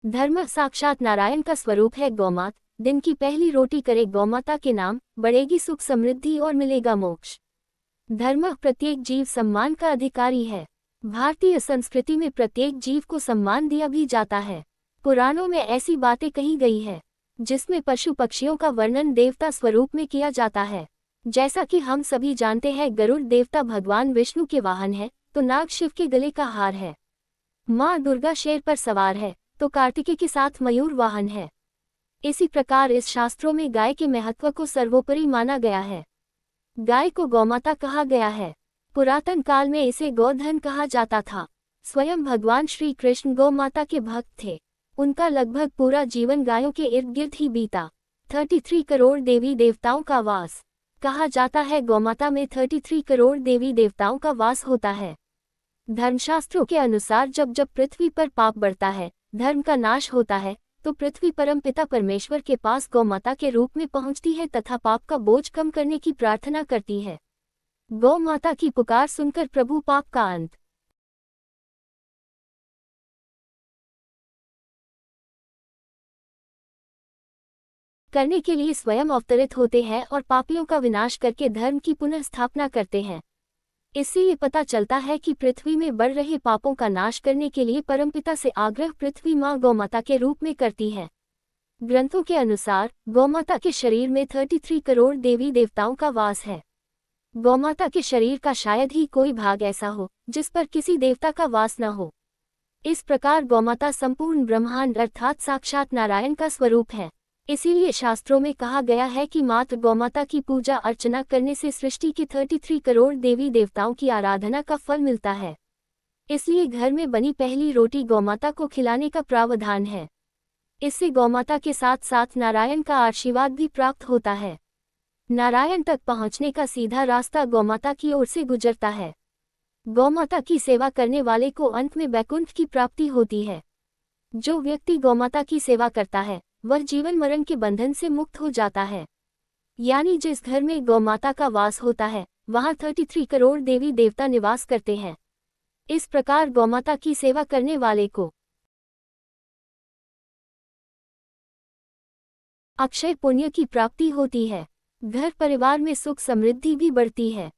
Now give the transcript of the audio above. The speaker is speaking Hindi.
धर्म साक्षात नारायण का स्वरूप है गौमात। दिन की पहली रोटी करे गौमाता के नाम, बढ़ेगी सुख समृद्धि और मिलेगा मोक्ष। धर्म प्रत्येक जीव सम्मान का अधिकारी है। भारतीय संस्कृति में प्रत्येक जीव को सम्मान दिया भी जाता है। पुराणों में ऐसी बातें कही गई है जिसमें पशु पक्षियों का वर्णन देवता स्वरूप में किया जाता है। जैसा कि हम सभी जानते हैं, गरुड़ देवता भगवान विष्णु के वाहन है, तो नाग शिव के गले का हार है। माँ दुर्गा शेर पर सवार है, तो कार्तिकेय के साथ मयूर वाहन है। इसी प्रकार इस शास्त्रों में गाय के महत्व को सर्वोपरि माना गया है। गाय को गौमाता कहा गया है। पुरातन काल में इसे गोधन कहा जाता था। स्वयं भगवान श्री कृष्ण गौ माता के भक्त थे। उनका लगभग पूरा जीवन गायों के इर्द गिर्द ही बीता। 33 करोड़ देवी देवताओं का वास। कहा जाता है गौमाता में 33 करोड़ देवी देवताओं का वास होता है। धर्मशास्त्रों के अनुसार जब जब पृथ्वी पर पाप बढ़ता है, धर्म का नाश होता है, तो पृथ्वी परमपिता परमेश्वर के पास गौमाता के रूप में पहुंचती है तथा पाप का बोझ कम करने की प्रार्थना करती है। गौ माता की पुकार सुनकर प्रभु पाप का अंत करने के लिए स्वयं अवतरित होते हैं और पापियों का विनाश करके धर्म की पुनः स्थापना करते हैं। इससे ये पता चलता है कि पृथ्वी में बढ़ रहे पापों का नाश करने के लिए परमपिता से आग्रह पृथ्वी माँ गौमाता के रूप में करती है। ग्रंथों के अनुसार गौमाता के शरीर में 33 करोड़ देवी देवताओं का वास है। गौमाता के शरीर का शायद ही कोई भाग ऐसा हो जिस पर किसी देवता का वास न हो। इस प्रकार गौमाता संपूर्ण ब्रह्मांड अर्थात साक्षात नारायण का स्वरूप है। इसीलिए शास्त्रों में कहा गया है कि मात्र गौमाता की पूजा अर्चना करने से सृष्टि के 33 करोड़ देवी देवताओं की आराधना का फल मिलता है। इसलिए घर में बनी पहली रोटी गौमाता को खिलाने का प्रावधान है। इससे गौमाता के साथ साथ नारायण का आशीर्वाद भी प्राप्त होता है। नारायण तक पहुंचने का सीधा रास्ता गौमाता की ओर से गुजरता है। गौमाता की सेवा करने वाले को अंत में वैकुंठ की प्राप्ति होती है। जो व्यक्ति गौमाता की सेवा करता है वह जीवन मरण के बंधन से मुक्त हो जाता है। यानी जिस घर में गौमाता का वास होता है वहां 33 करोड़ देवी देवता निवास करते हैं। इस प्रकार गौमाता की सेवा करने वाले को अक्षय पुण्य की प्राप्ति होती है। घर परिवार में सुख समृद्धि भी बढ़ती है।